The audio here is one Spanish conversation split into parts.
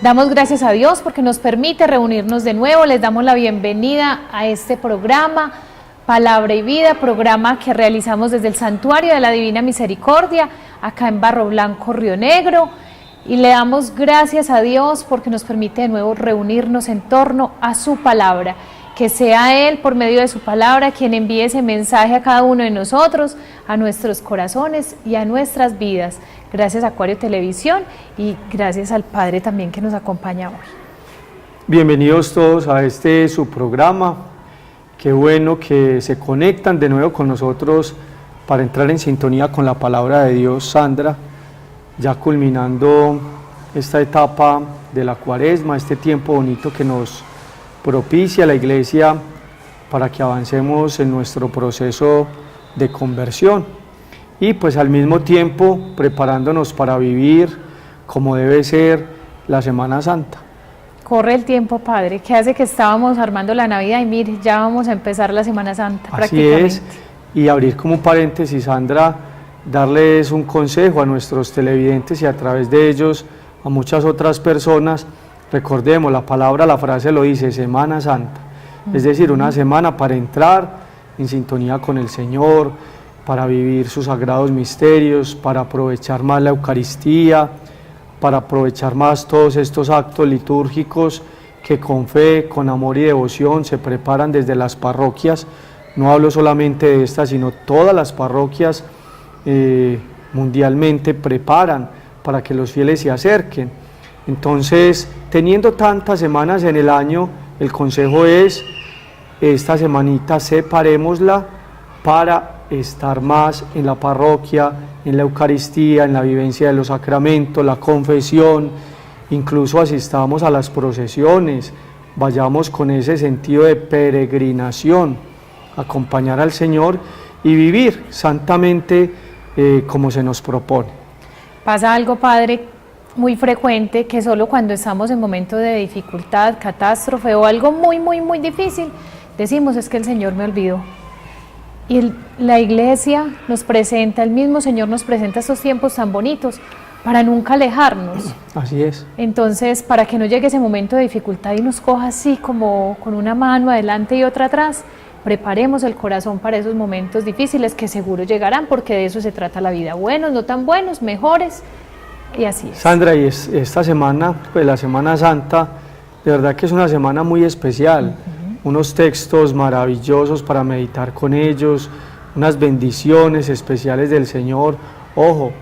Damos gracias a Dios porque nos permite reunirnos de nuevo. Les damos la bienvenida a este programa, Palabra y Vida, programa que realizamos desde el Santuario de la Divina Misericordia, acá en Barro Blanco, Río Negro. Y le damos gracias a Dios porque nos permite de nuevo reunirnos en torno a su palabra. Que sea Él, por medio de su palabra, quien envíe ese mensaje a cada uno de nosotros, a nuestros corazones y a nuestras vidas. Gracias a Acuario Televisión y gracias al Padre también que nos acompaña hoy. Bienvenidos todos a su programa. Qué bueno que se conectan de nuevo con nosotros para entrar en sintonía con la palabra de Dios. Sandra, ya culminando esta etapa de la Cuaresma, este tiempo bonito que nos propicia la Iglesia para que avancemos en nuestro proceso de conversión y pues al mismo tiempo preparándonos para vivir como debe ser la Semana Santa. Corre el tiempo, Padre, que hace que estábamos armando la Navidad y mire, ya vamos a empezar la Semana Santa. Así es, y abrir como un paréntesis, Sandra, darles un consejo a nuestros televidentes y a través de ellos a muchas otras personas. Recordemos, la frase lo dice, Semana Santa, es decir, una semana para entrar en sintonía con el Señor, para vivir sus sagrados misterios, para aprovechar más la Eucaristía, para aprovechar más todos estos actos litúrgicos que con fe, con amor y devoción se preparan desde las parroquias. No hablo solamente de estas, sino todas las parroquias mundialmente preparan para que los fieles se acerquen. Entonces, teniendo tantas semanas en el año, el consejo es, esta semanita separémosla para estar más en la parroquia, en la Eucaristía, en la vivencia de los sacramentos, la confesión, incluso asistamos a las procesiones, vayamos con ese sentido de peregrinación, acompañar al Señor y vivir santamente como se nos propone. Pasa algo, Padre, muy frecuente, que solo cuando estamos en momentos de dificultad, catástrofe o algo muy difícil, decimos es que el Señor me olvidó. Y la Iglesia nos presenta, el mismo Señor nos presenta estos tiempos tan bonitos para nunca alejarnos. Así es. Entonces, para que no llegue ese momento de dificultad y nos coja así como con una mano adelante y otra atrás, preparemos el corazón para esos momentos difíciles que seguro llegarán, porque de eso se trata la vida, buenos, no tan buenos, mejores, y así es. Sandra, y esta semana, pues la Semana Santa, de verdad que es una semana muy especial. Unos textos maravillosos para meditar con ellos, unas bendiciones especiales del Señor, ojo,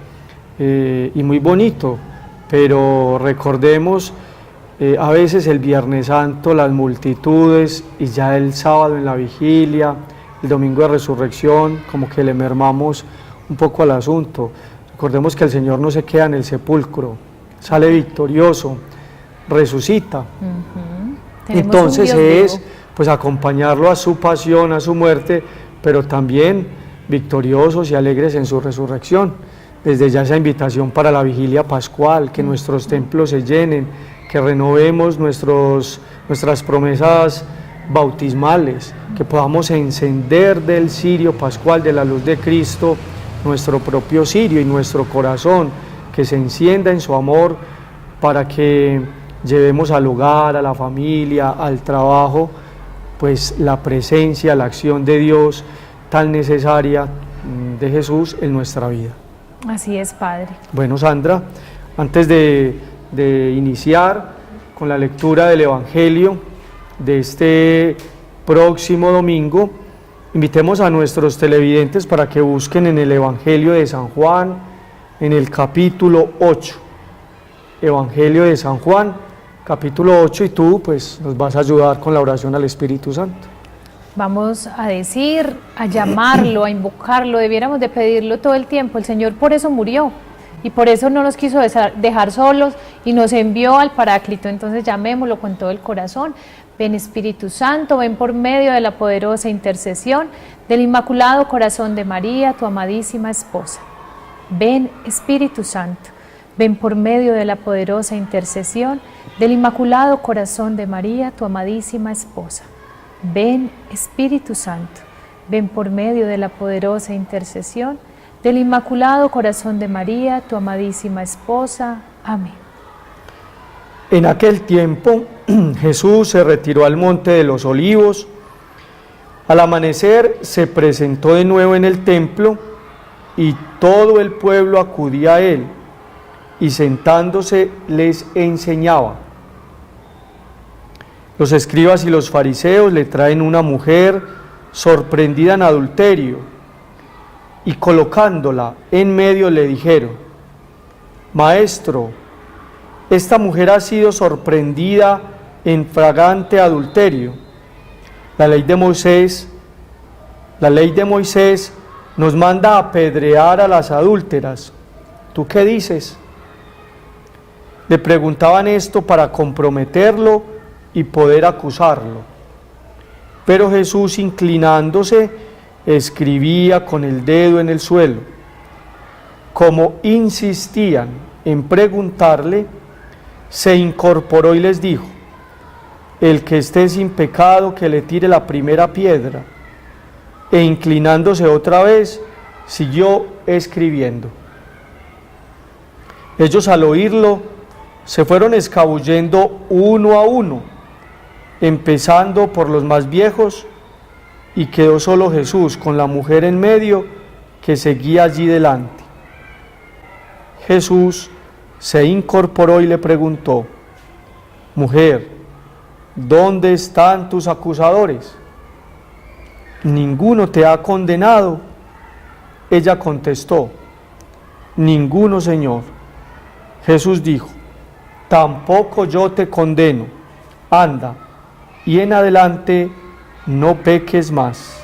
y muy bonito, pero recordemos a veces el Viernes Santo, las multitudes, y ya el sábado en la vigilia, el domingo de resurrección, como que le mermamos un poco al asunto. Recordemos que el Señor no se queda en el sepulcro, sale victorioso, resucita. Entonces es pues acompañarlo a su pasión, a su muerte, pero también victoriosos y alegres en su resurrección. Desde ya esa invitación para la vigilia pascual, que nuestros templos se llenen, que renovemos nuestras promesas bautismales, que podamos encender del cirio pascual, de la luz de Cristo, nuestro propio cirio y nuestro corazón, que se encienda en su amor para que llevemos al hogar, a la familia, al trabajo, pues la presencia, la acción de Dios tan necesaria de Jesús en nuestra vida. Así es, Padre. Bueno, Sandra, antes de iniciar con la lectura del Evangelio de este próximo domingo, invitemos a nuestros televidentes para que busquen en el Evangelio de San Juan, en el capítulo 8. Evangelio de San Juan, capítulo 8, y tú pues nos vas a ayudar con la oración al Espíritu Santo. Vamos a decir, a llamarlo, a invocarlo, debiéramos de pedirlo todo el tiempo. El Señor por eso murió y por eso no nos quiso dejar solos y nos envió al Paráclito. Entonces llamémoslo con todo el corazón. Ven Espíritu Santo, ven por medio de la poderosa intercesión del Inmaculado Corazón de María, tu amadísima esposa. Ven Espíritu Santo, ven por medio de la poderosa intercesión del Inmaculado Corazón de María, tu amadísima esposa. Ven Espíritu Santo, ven por medio de la poderosa intercesión del Inmaculado Corazón de María, tu amadísima esposa. Amén. En aquel tiempo Jesús se retiró al monte de los Olivos. Al amanecer se presentó de nuevo en el templo y todo el pueblo acudía a él y sentándose les enseñaba. Los escribas y los fariseos le traen una mujer sorprendida en adulterio y colocándola en medio le dijeron: Maestro, esta mujer ha sido sorprendida en flagrante adulterio. La ley de Moisés nos manda a apedrear a las adúlteras. ¿Tú qué dices? Le preguntaban esto para comprometerlo y poder acusarlo. Pero Jesús, inclinándose, escribía con el dedo en el suelo. Como insistían en preguntarle, se incorporó y les dijo: el que esté sin pecado, que le tire la primera piedra. E inclinándose otra vez, siguió escribiendo. Ellos, al oírlo, se fueron escabullendo uno a uno, empezando por los más viejos, y quedó solo Jesús con la mujer en medio, que seguía allí delante. Jesús se incorporó y le preguntó: Mujer, ¿dónde están tus acusadores? ¿Ninguno te ha condenado? Ella contestó: Ninguno, Señor. Jesús dijo: Tampoco yo te condeno. Anda, y en adelante no peques más.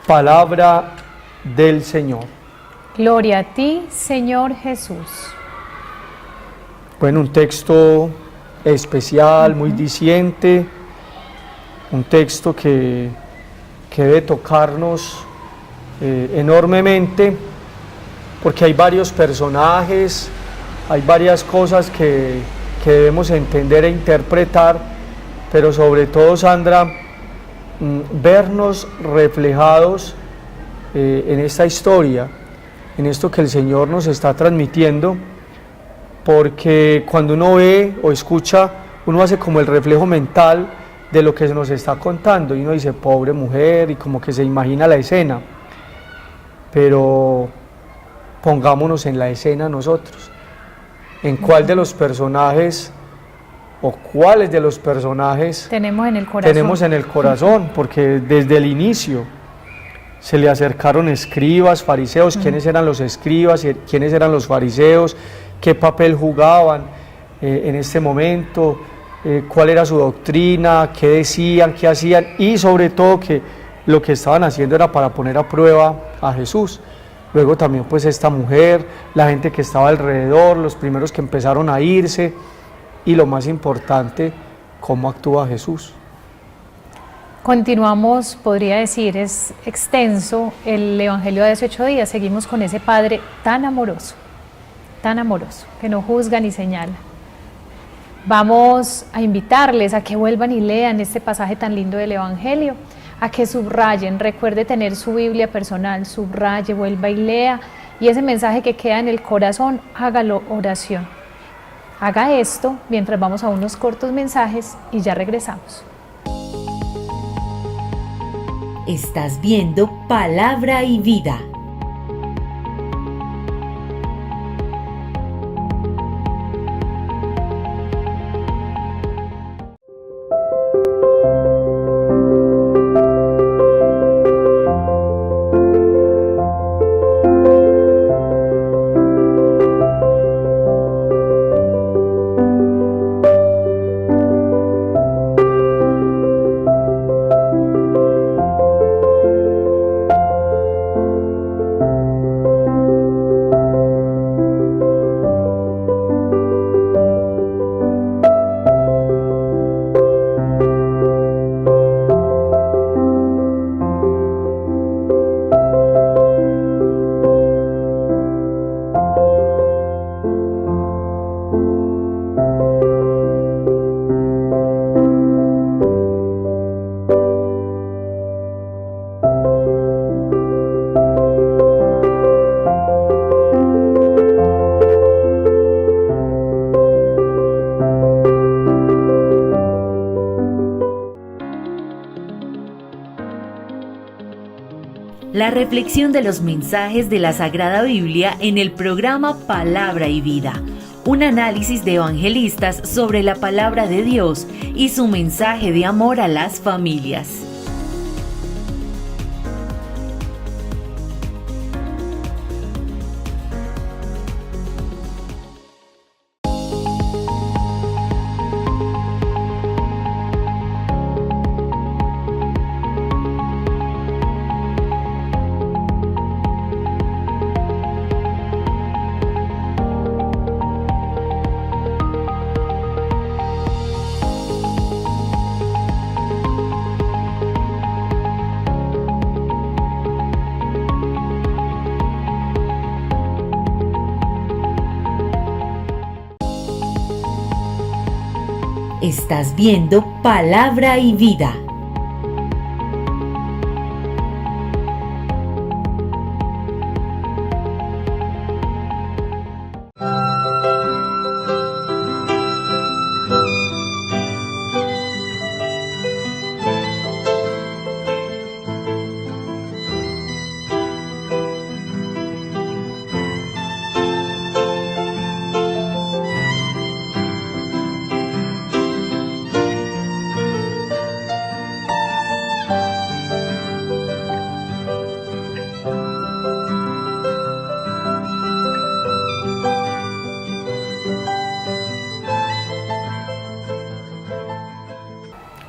Palabra del Señor. Gloria a ti, Señor Jesús. Bueno, un texto especial, muy diciente, un texto que debe tocarnos enormemente, porque hay varios personajes, hay varias cosas que debemos entender e interpretar, pero sobre todo, Sandra, vernos reflejados en esta historia, en esto que el Señor nos está transmitiendo, porque cuando uno ve o escucha, uno hace como el reflejo mental de lo que se nos está contando, y uno dice: pobre mujer, y como que se imagina la escena, pero pongámonos en la escena nosotros, en cuál de los personajes o cuáles de los personajes tenemos en el corazón, porque desde el inicio se le acercaron escribas, fariseos. ¿Quiénes eran los escribas y quiénes eran los fariseos? ¿Qué papel jugaban en este momento? ¿Cuál era su doctrina? ¿Qué decían? ¿Qué hacían? Y sobre todo que lo que estaban haciendo era para poner a prueba a Jesús. Luego también pues esta mujer, la gente que estaba alrededor, los primeros que empezaron a irse, y lo más importante, cómo actúa Jesús. Continuamos, podría decir, es extenso el Evangelio de hace 8 días. Seguimos con ese Padre tan amoroso, que no juzga ni señala. Vamos a invitarles a que vuelvan y lean este pasaje tan lindo del Evangelio, a que subrayen, recuerde tener su Biblia personal, subraye, vuelva y lea, y ese mensaje que queda en el corazón, hágalo oración. Haga esto mientras vamos a unos cortos mensajes y ya regresamos. Estás viendo Palabra y Vida. la reflexión de los mensajes de la Sagrada Biblia en el programa Palabra y Vida, un análisis de evangelistas sobre la palabra de Dios y su mensaje de amor a las familias. Estás viendo Palabra y Vida.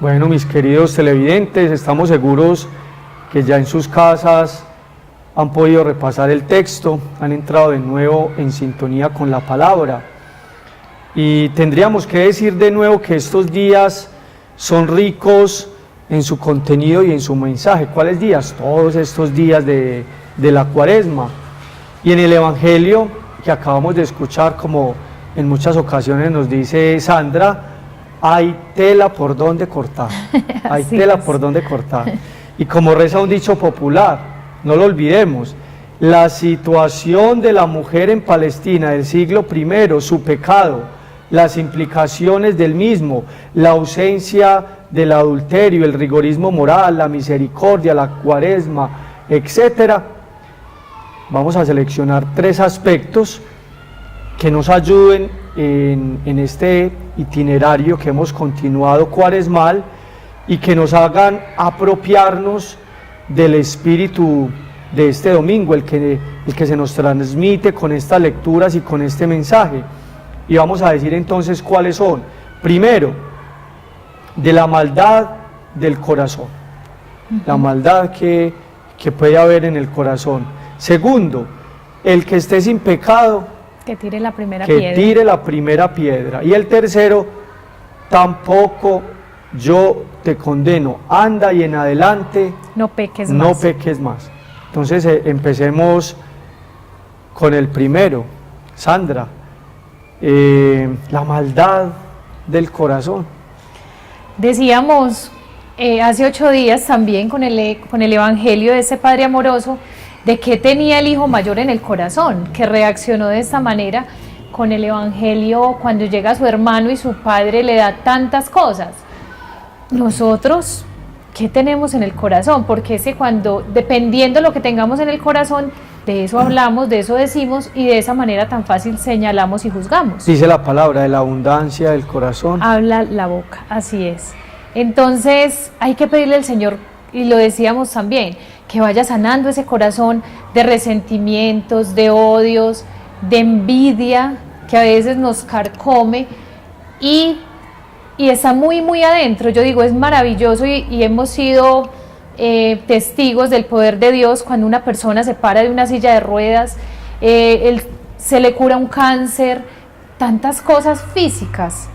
Bueno, mis queridos televidentes, estamos seguros que ya en sus casas han podido repasar el texto, han entrado de nuevo en sintonía con la palabra. Y tendríamos que decir de nuevo que estos días son ricos en su contenido y en su mensaje. ¿Cuáles días? Todos estos días de la Cuaresma. Y en el Evangelio que acabamos de escuchar, como en muchas ocasiones nos dice Sandra, hay tela por donde cortar, hay tela por donde cortar. Y como reza un dicho popular, no lo olvidemos, la situación de la mujer en Palestina del siglo I, su pecado, las implicaciones del mismo, la ausencia del adulterio, el rigorismo moral, la misericordia, la Cuaresma, etc. Vamos a seleccionar 3 aspectos que nos ayuden en este itinerario que hemos continuado cuaresmal y que nos hagan apropiarnos del espíritu de este domingo, el que se nos transmite con estas lecturas y con este mensaje. Y vamos a decir entonces cuáles son. Primero, de la maldad del corazón, la maldad que puede haber en el corazón. Segundo, el que esté sin pecado, que tire la primera que piedra. tire la primera piedra. Y el tercero, tampoco yo te condeno, anda y en adelante no peques no más. peques más. Entonces empecemos con el primero. Sandra, la maldad del corazón. Decíamos hace 8 días también con el evangelio de ese Padre amoroso, de qué tenía el hijo mayor en el corazón, que reaccionó de esta manera con el evangelio cuando llega su hermano y su padre le da tantas cosas. Nosotros, ¿qué tenemos en el corazón? Porque dependiendo de lo que tengamos en el corazón, de eso hablamos, de eso decimos y de esa manera tan fácil señalamos y juzgamos. Dice la palabra, de la abundancia del corazón habla la boca, así es. Entonces hay que pedirle al Señor, y lo decíamos también, que vaya sanando ese corazón de resentimientos, de odios, de envidia, que a veces nos carcome y está muy, muy adentro. Yo digo, es maravilloso y hemos sido testigos del poder de Dios cuando una persona se para de una silla de ruedas, se le cura un cáncer, tantas cosas físicas,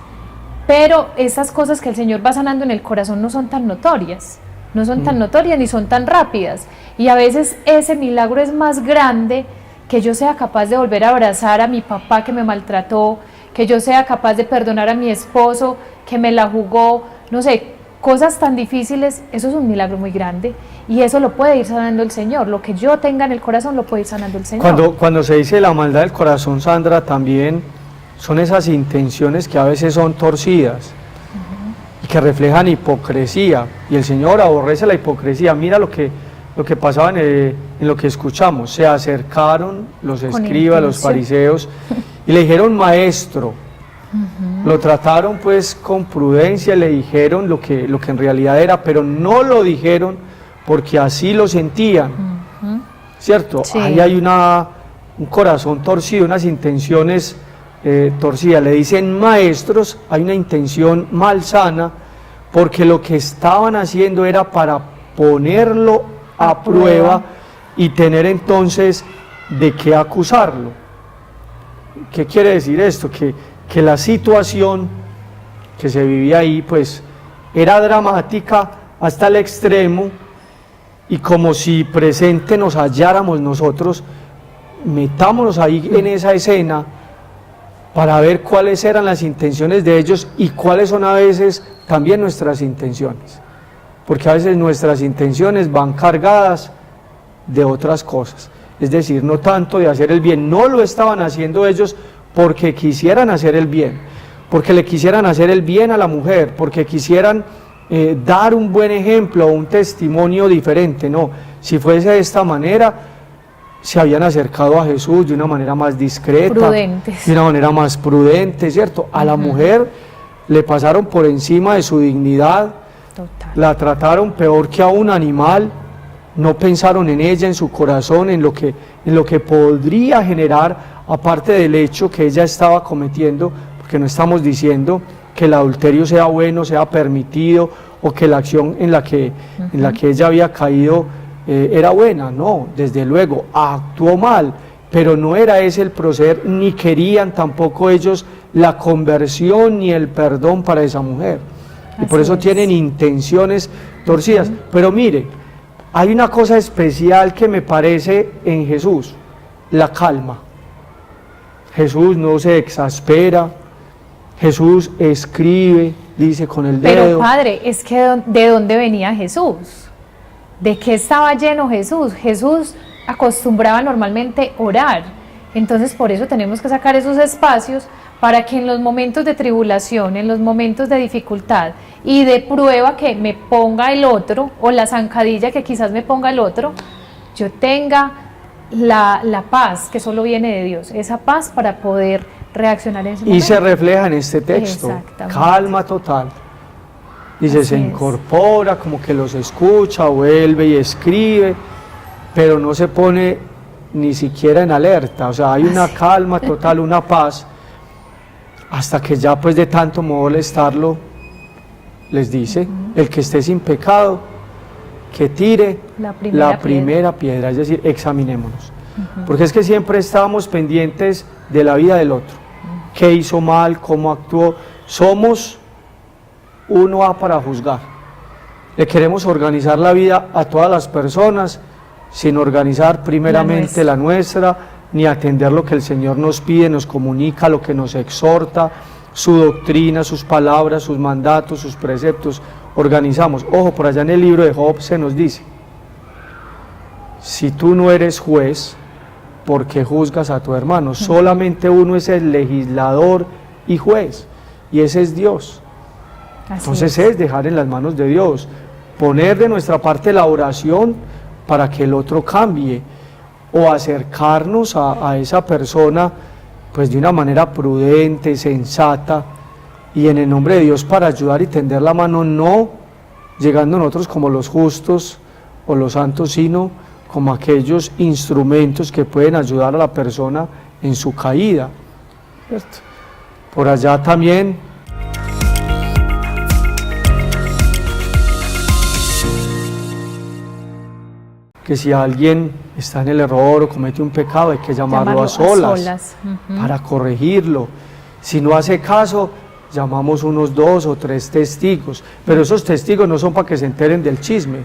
pero esas cosas que el Señor va sanando en el corazón no son tan notorias. No son tan notorias ni son tan rápidas, y a veces ese milagro es más grande, que yo sea capaz de volver a abrazar a mi papá que me maltrató, que yo sea capaz de perdonar a mi esposo que me la jugó, no sé, cosas tan difíciles. Eso es un milagro muy grande y eso lo puede ir sanando el Señor. Lo que yo tenga en el corazón lo puede ir sanando el Señor. Cuando se dice la maldad del corazón, Sandra, también son esas intenciones que a veces son torcidas y que reflejan hipocresía, y el Señor aborrece la hipocresía. Mira lo que pasaba en en lo que escuchamos. Se acercaron los Con escribas, los intención. fariseos, y le dijeron, maestro. Lo trataron pues con prudencia, le dijeron lo que en realidad era, pero no lo dijeron porque así lo sentían, ¿cierto? Sí. Ahí hay un corazón torcido, unas intenciones torcidas. Le dicen maestros, hay una intención malsana, porque lo que estaban haciendo era para ponerlo a prueba y tener entonces de qué acusarlo. ¿Qué quiere decir esto? Que la situación que se vivía ahí pues era dramática hasta el extremo, y como si presente nos halláramos nosotros, metámonos ahí en esa escena para ver cuáles eran las intenciones de ellos y cuáles son a veces también nuestras intenciones, porque a veces nuestras intenciones van cargadas de otras cosas, es decir, no tanto de hacer el bien. No lo estaban haciendo ellos porque quisieran hacer el bien, porque le quisieran hacer el bien a la mujer, porque quisieran dar un buen ejemplo o un testimonio diferente. No, si fuese de esta manera, se habían acercado a Jesús de una manera más discreta, Prudentes. de una manera más prudente, ¿cierto? A la mujer le pasaron por encima de su dignidad, Total. la trataron peor que a un animal, no pensaron en ella, en su corazón, en lo que podría generar, aparte del hecho que ella estaba cometiendo, porque no estamos diciendo que el adulterio sea bueno, sea permitido, o que la acción en la que ella había caído era buena. No, desde luego, actuó mal, pero no era ese el proceder, ni querían tampoco ellos la conversión ni el perdón para esa mujer. Y por Así eso es. tienen intenciones torcidas. Pero mire, hay una cosa especial que me parece en Jesús, la calma. Jesús no se exaspera, Jesús escribe, dice con el dedo. Pero padre, es que ¿de dónde venía Jesús? ¿De qué estaba lleno Jesús? Jesús acostumbraba normalmente orar. Entonces por eso tenemos que sacar esos espacios para que en los momentos de tribulación, en los momentos de dificultad y de prueba que me ponga el otro, o la zancadilla que quizás me ponga el otro, yo tenga la paz que solo viene de Dios, esa paz para poder reaccionar en ese Y momento. se refleja en este texto, Exactamente. calma total. Dice, Así se es. incorpora, como que los escucha, vuelve y escribe, pero no se pone ni siquiera en alerta. O sea, hay una calma total, una paz, hasta que ya pues de tanto molestarlo, les dice, el que esté sin pecado, que tire La primera primera piedra, es decir, examinémonos. Porque es que siempre estábamos pendientes de la vida del otro, qué hizo mal, cómo actuó. Somos uno A para juzgar. Le queremos organizar la vida a todas las personas sin organizar primeramente la nuestra, ni atender lo que el Señor nos pide, nos comunica, lo que nos exhorta, su doctrina, sus palabras, sus mandatos, sus preceptos. Organizamos. Ojo, por allá en el libro de Job se nos dice, si tú no eres juez, ¿por qué juzgas a tu hermano? Solamente uno es el legislador y juez, y ese es Dios. Así Entonces es dejar en las manos de Dios, poner de nuestra parte la oración para que el otro cambie, o acercarnos a esa persona pues de una manera prudente, sensata, y en el nombre de Dios para ayudar y tender la mano, no llegando nosotros como los justos o los santos, sino como aquellos instrumentos que pueden ayudar a la persona en su caída, ¿cierto? Por allá también que si alguien está en el error o comete un pecado, hay que llamarlo a solas. Para corregirlo. Si no hace caso, llamamos unos 2 o 3 testigos, pero esos testigos no son para que se enteren del chisme,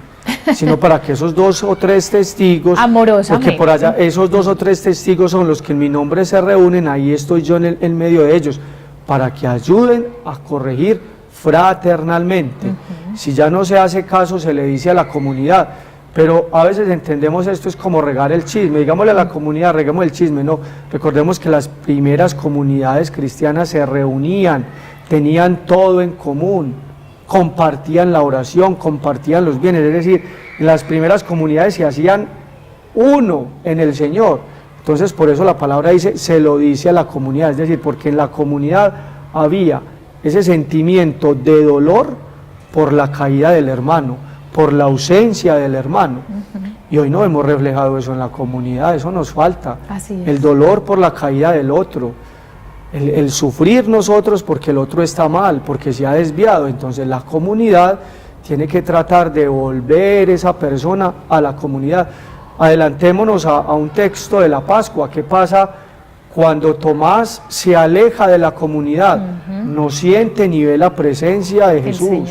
sino para que esos 2 o 3 testigos, amorosamente, porque por allá esos 2 o 3 testigos son los que en mi nombre se reúnen, ahí estoy yo en medio de ellos, para que ayuden a corregir fraternalmente. Si ya no se hace caso, se le dice a la comunidad. Pero a veces entendemos esto es como regar el chisme, digámosle a la comunidad, reguemos el chisme. No, recordemos que las primeras comunidades cristianas se reunían, tenían todo en común, compartían la oración, compartían los bienes, es decir, en las primeras comunidades se hacían uno en el Señor. Entonces por eso la palabra dice, se lo dice a la comunidad, es decir, porque en la comunidad había ese sentimiento de dolor por la caída del hermano, por la ausencia del hermano. Y hoy no hemos reflejado eso en la comunidad, eso nos falta. Así es. El dolor por la caída del otro, el sufrir nosotros porque el otro está mal, porque se ha desviado. Entonces la comunidad tiene que tratar de volver esa persona a la comunidad. Adelantémonos a un texto de la Pascua. ¿Qué pasa cuando Tomás se aleja de la comunidad? No siente ni ve la presencia de Jesús,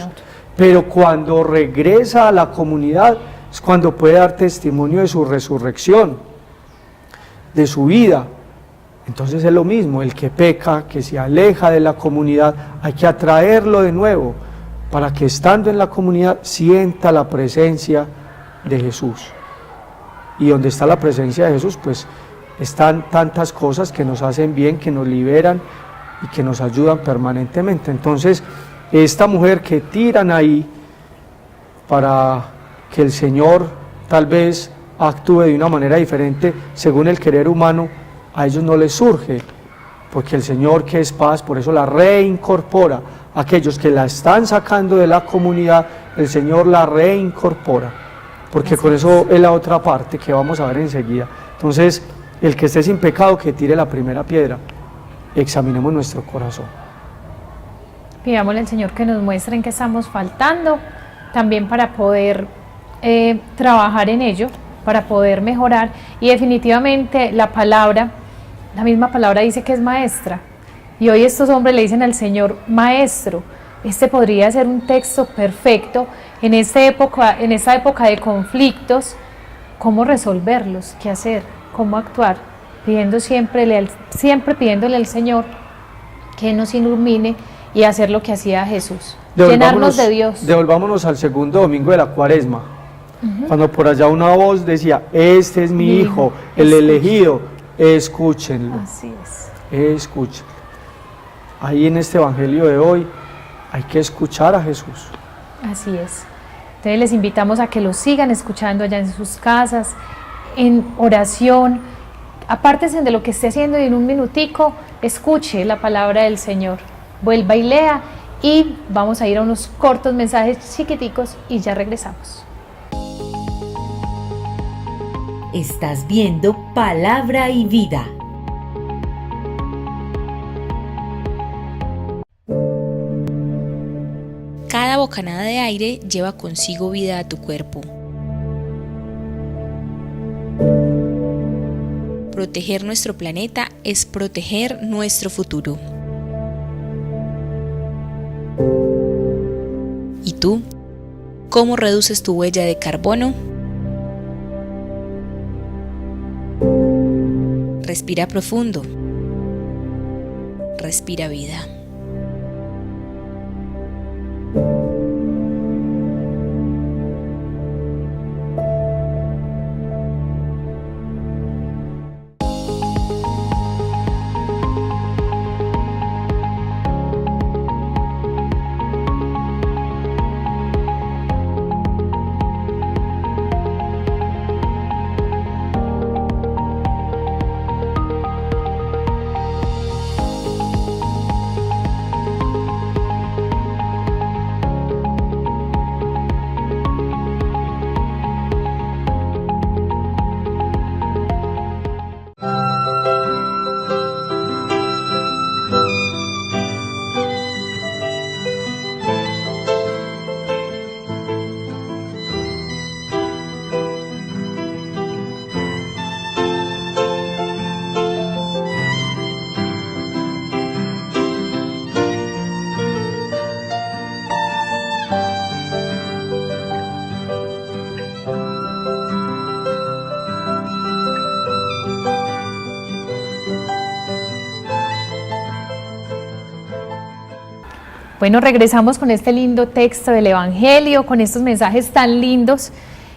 pero cuando regresa a la comunidad es cuando puede dar testimonio de su resurrección, de su vida. Entonces es lo mismo, el que peca, que se aleja de la comunidad, hay que atraerlo de nuevo para que estando en la comunidad sienta la presencia de Jesús. Y donde está la presencia de Jesús, pues están tantas cosas que nos hacen bien, que nos liberan y que nos ayudan permanentemente. Entonces, esta mujer que tiran ahí para que el Señor tal vez actúe de una manera diferente según el querer humano, a ellos no les surge, porque el Señor, que es paz, por eso la reincorpora. Aquellos que la están sacando de la comunidad, el Señor la reincorpora, porque con eso es la otra parte que vamos a ver enseguida. Entonces, el que esté sin pecado, que tire la primera piedra. Examinemos nuestro corazón. Pidámosle al Señor que nos muestre en qué estamos faltando, también para poder trabajar en ello, para poder mejorar. Y definitivamente la misma palabra dice que es maestra. Y hoy estos hombres le dicen al Señor, maestro. Este podría ser un texto perfecto en esta época de conflictos, cómo resolverlos, qué hacer, cómo actuar, siempre pidiéndole al Señor que nos ilumine y hacer lo que hacía Jesús, llenarnos de Dios. Devolvámonos al segundo domingo de la Cuaresma, cuando por allá una voz decía, este es mi hijo, el elegido, escúchenlo. Así es. Escúchenlo. Ahí en este evangelio de hoy hay que escuchar a Jesús. Así es. Entonces les invitamos a que lo sigan escuchando allá en sus casas, en oración. Apártense de lo que esté haciendo y en un minutico escuche la palabra del Señor. Vuelva y lea, y vamos a ir a unos cortos mensajes chiquiticos y ya regresamos. Estás viendo Palabra y Vida. Cada bocanada de aire lleva consigo vida a tu cuerpo. Proteger nuestro planeta es proteger nuestro futuro. ¿Y tú? ¿Cómo reduces tu huella de carbono? Respira profundo. Respira vida. Bueno, regresamos con este lindo texto del Evangelio, con estos mensajes tan lindos,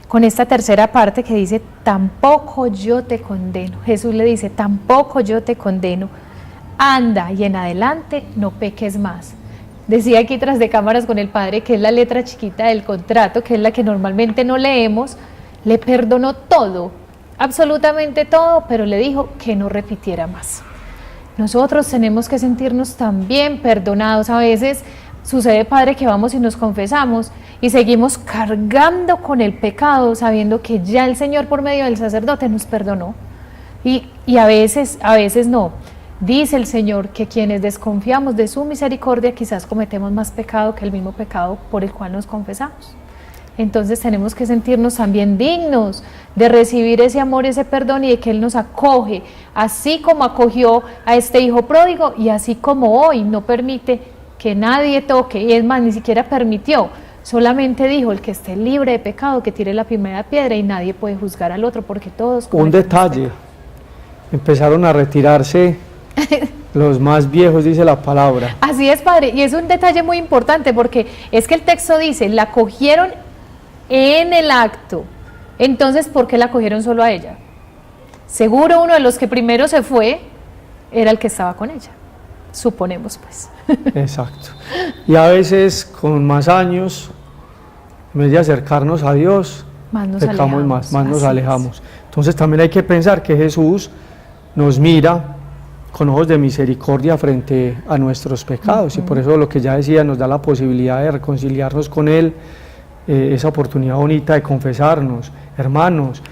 con esta tercera parte que dice, tampoco yo te condeno. Jesús le dice, tampoco yo te condeno. Anda y en adelante no peques más. Decía aquí tras de cámaras con el Padre, que es la letra chiquita del contrato, que es la que normalmente no leemos, le perdonó todo, absolutamente todo, pero le dijo que no repitiera más. Nosotros tenemos que sentirnos también perdonados. A veces sucede, Padre, que vamos y nos confesamos y seguimos cargando con el pecado, sabiendo que ya el Señor por medio del sacerdote nos perdonó. Y a veces no. Dice el Señor que quienes desconfiamos de su misericordia quizás cometemos más pecado que el mismo pecado por el cual nos confesamos. Entonces tenemos que sentirnos también dignos de recibir ese amor, ese perdón, y de que Él nos acoge, así como acogió a este hijo pródigo, y así como hoy no permite que nadie toque, y es más, ni siquiera permitió, solamente dijo: el que esté libre de pecado, que tire la primera piedra, y nadie puede juzgar al otro porque todos Un detalle, empezaron a retirarse los más viejos, dice la palabra. Así es, Padre, y es un detalle muy importante, porque es que el texto dice: la cogieron en el acto. Entonces, ¿por qué la cogieron solo a ella? Seguro uno de los que primero se fue era el que estaba con ella, suponemos pues. Exacto. Y a veces con más años, en vez de acercarnos a Dios, Más nos pecamos alejamos. más nos Así alejamos. Entonces también hay que pensar que Jesús nos mira con ojos de misericordia frente a nuestros pecados, y por eso lo que ya decía, nos da la posibilidad de reconciliarnos con Él, esa oportunidad bonita de confesarnos. Hermanos,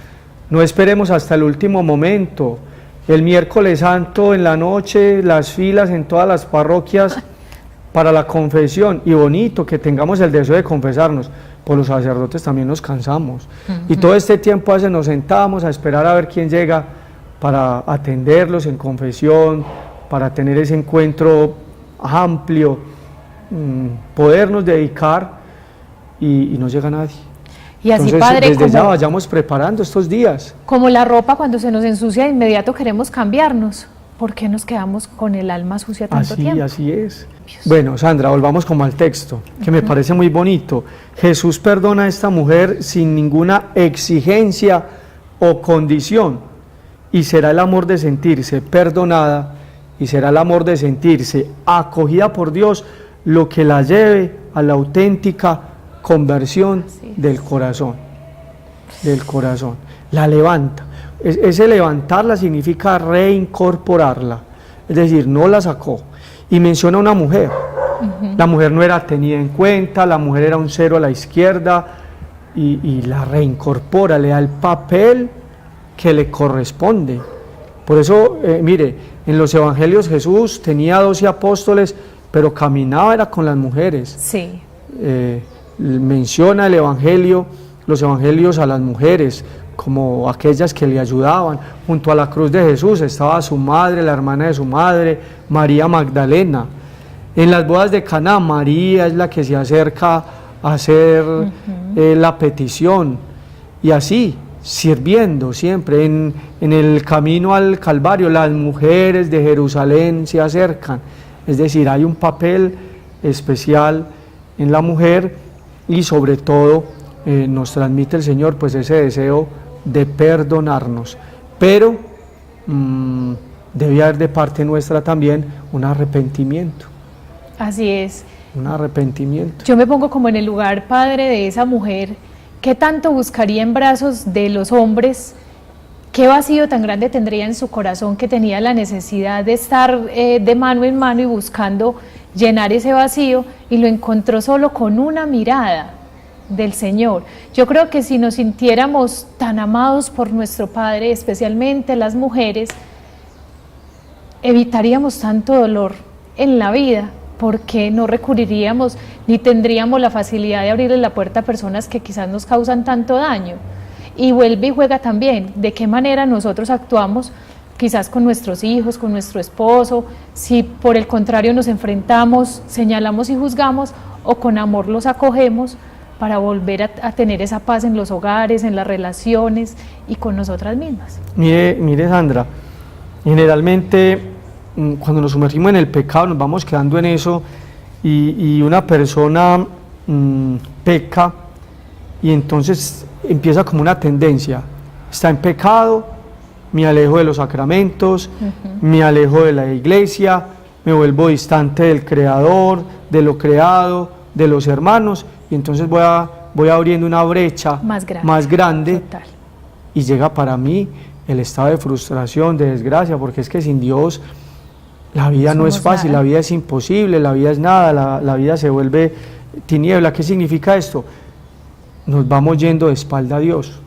no esperemos hasta el último momento. El miércoles santo en la noche, las filas en todas las parroquias para la confesión, y bonito que tengamos el deseo de confesarnos. Por los sacerdotes también nos cansamos, y todo este tiempo nos sentábamos a esperar a ver quién llega para atenderlos en confesión, para tener ese encuentro amplio, podernos dedicar, y no llega nadie. Y así, Entonces, Padre, desde ya vayamos preparando estos días. como la ropa cuando se nos ensucia de inmediato queremos cambiarnos, ¿por qué nos quedamos con el alma sucia tanto tiempo? Así es. Bueno, Sandra, volvamos como al texto, que me parece muy bonito. Jesús perdona a esta mujer sin ninguna exigencia o condición, y será el amor de sentirse perdonada, y será el amor de sentirse acogida por Dios lo que la lleve a la auténtica conversión del corazón. La levanta. Ese levantarla significa reincorporarla, es decir, no la sacó. Y menciona una mujer. La mujer no era tenida en cuenta, la mujer era un cero a la izquierda, y la reincorpora, le da el papel que le corresponde. Por eso, mire, en los evangelios Jesús tenía 12 apóstoles, pero caminaba era con las mujeres. Sí. Menciona los evangelios a las mujeres como aquellas que le ayudaban. Junto a la cruz de Jesús estaba su madre, la hermana de su madre, María Magdalena. En las bodas de Caná, María es la que se acerca a hacer la petición, y así, sirviendo siempre. En el camino al Calvario, las mujeres de Jerusalén se acercan, es decir, hay un papel especial en la mujer, y sobre todo nos transmite el Señor pues ese deseo de perdonarnos, pero debe haber de parte nuestra también un arrepentimiento. Así es. Un arrepentimiento. Yo me pongo como en el lugar, Padre, de esa mujer que tanto buscaría en brazos de los hombres. Qué vacío tan grande tendría en su corazón, que tenía la necesidad de estar de mano en mano y buscando llenar ese vacío, y lo encontró solo con una mirada del Señor. Yo creo que si nos sintiéramos tan amados por nuestro Padre, especialmente las mujeres, evitaríamos tanto dolor en la vida, porque no recurriríamos ni tendríamos la facilidad de abrirle la puerta a personas que quizás nos causan tanto daño. Y vuelve y juega también de qué manera nosotros actuamos quizás con nuestros hijos, con nuestro esposo, si por el contrario nos enfrentamos, señalamos y juzgamos, o con amor los acogemos para volver a tener esa paz en los hogares, en las relaciones y con nosotras mismas. Mire Sandra, generalmente cuando nos sumergimos en el pecado nos vamos quedando en eso, y una persona peca, y entonces empieza como una tendencia: está en pecado, me alejo de los sacramentos, me alejo de la iglesia, me vuelvo distante del Creador, de lo creado, de los hermanos, y entonces voy abriendo una brecha más grande Total. y llega para mí el estado de frustración, de desgracia, porque es que sin Dios la vida no es fácil, nada. la vida es imposible, la vida es nada, la vida se vuelve tiniebla. ¿Qué significa esto? Nos vamos yendo de espalda a Dios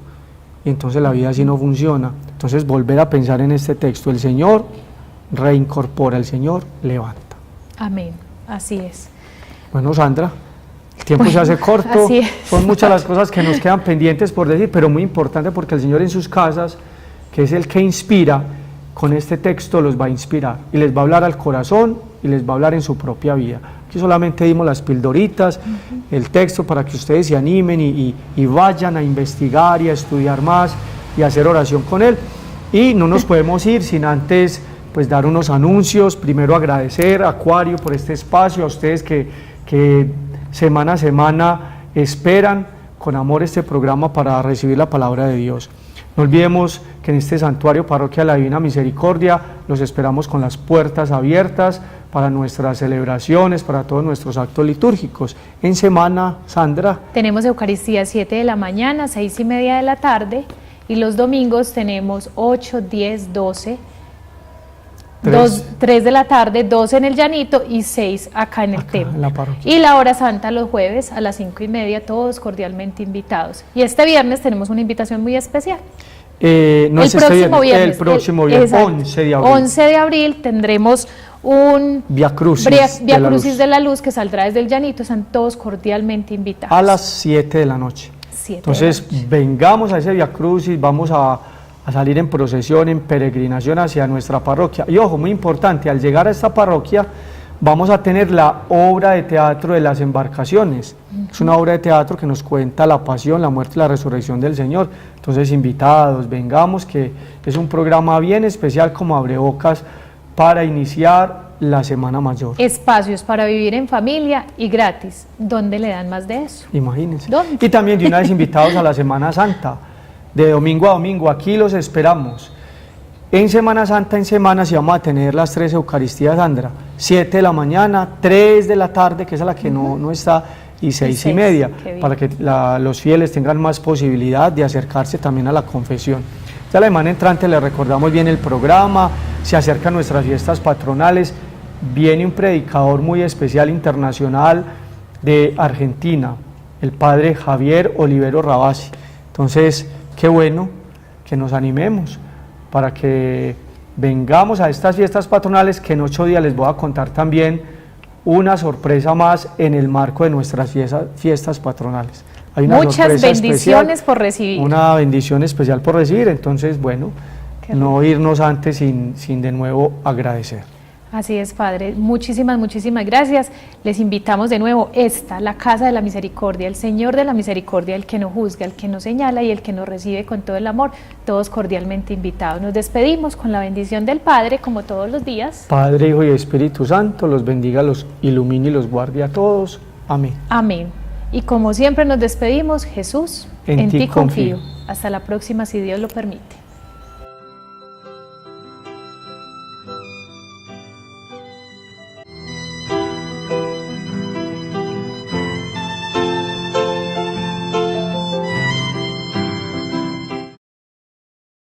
y entonces la vida así no funciona. Entonces volver a pensar en este texto, el Señor reincorpora, el Señor levanta. Amén, así es. Bueno, Sandra, el tiempo se hace corto, así es. son muchas las cosas que nos quedan pendientes por decir, pero muy importante porque el Señor en sus casas, que es el que inspira, con este texto los va a inspirar y les va a hablar al corazón y les va a hablar en su propia vida. Aquí solamente dimos las pildoritas, el texto para que ustedes se animen y vayan a investigar y a estudiar más y a hacer oración con él. Y no nos podemos ir sin antes pues dar unos anuncios. Primero agradecer a Acuario por este espacio, a ustedes que semana a semana esperan con amor este programa para recibir la palabra de Dios. No olvidemos que en este santuario Parroquia de la Divina Misericordia los esperamos con las puertas abiertas para nuestras celebraciones, para todos nuestros actos litúrgicos. En semana, Sandra, Tenemos Eucaristía 7 de la mañana, 6:30 de la tarde, y los domingos tenemos 8, 10, 12, 3 de la tarde, 12 en el Llanito y 6 acá en el acá templo. en la parroquia. Y la hora santa los jueves a las 5:30, todos cordialmente invitados. Y este viernes tenemos una invitación muy especial. No es este viernes, el próximo viernes, exacto, 11 de abril. 11 de abril tendremos un Via Crucis, Via de la Crucis Luz, de la Luz que saldrá desde el Llanito, están todos cordialmente invitados. a las 7 de la noche. 7 de la Entonces, noche. vengamos a ese Via Crucis, vamos a salir en procesión, en peregrinación hacia nuestra parroquia. Y ojo, muy importante, al llegar a esta parroquia vamos a tener la obra de teatro de las embarcaciones. Es una obra de teatro que nos cuenta la pasión, la muerte y la resurrección del Señor. Entonces, invitados, vengamos, que es un programa bien especial como abrebocas para iniciar la Semana Mayor. Espacios para vivir en familia y gratis. ¿Dónde le dan más de eso? Imagínense. ¿Dónde? Y también de una vez invitados a la Semana Santa, de domingo a domingo, aquí los esperamos. En Semana Santa, en semana, sí vamos a tener las 3 Eucaristías, Sandra, 7 de la mañana, 3 de la tarde, que es a la que no está, y 6:30, Qué bien. para que los fieles tengan más posibilidad de acercarse también a la confesión. Ya la semana entrante les recordamos bien el programa, se acercan nuestras fiestas patronales, viene un predicador muy especial internacional de Argentina, el padre Javier Olivero Rabasi. Entonces, qué bueno que nos animemos para que vengamos a estas fiestas patronales, que en 8 días les voy a contar también una sorpresa más en el marco de nuestras fiestas patronales. Hay una Muchas sorpresa bendiciones especial, por recibir. una bendición especial por recibir, entonces, bueno, no irnos antes sin de nuevo agradecer. Así es, Padre. Muchísimas, muchísimas gracias. Les invitamos de nuevo la Casa de la Misericordia, el Señor de la Misericordia, el que nos juzga, el que nos señala y el que nos recibe con todo el amor, todos cordialmente invitados. Nos despedimos con la bendición del Padre, como todos los días. Padre, Hijo y Espíritu Santo, los bendiga, los ilumine y los guarde a todos. Amén. Amén. Y como siempre nos despedimos, Jesús, En ti ti confío. confío. Hasta la próxima, si Dios lo permite.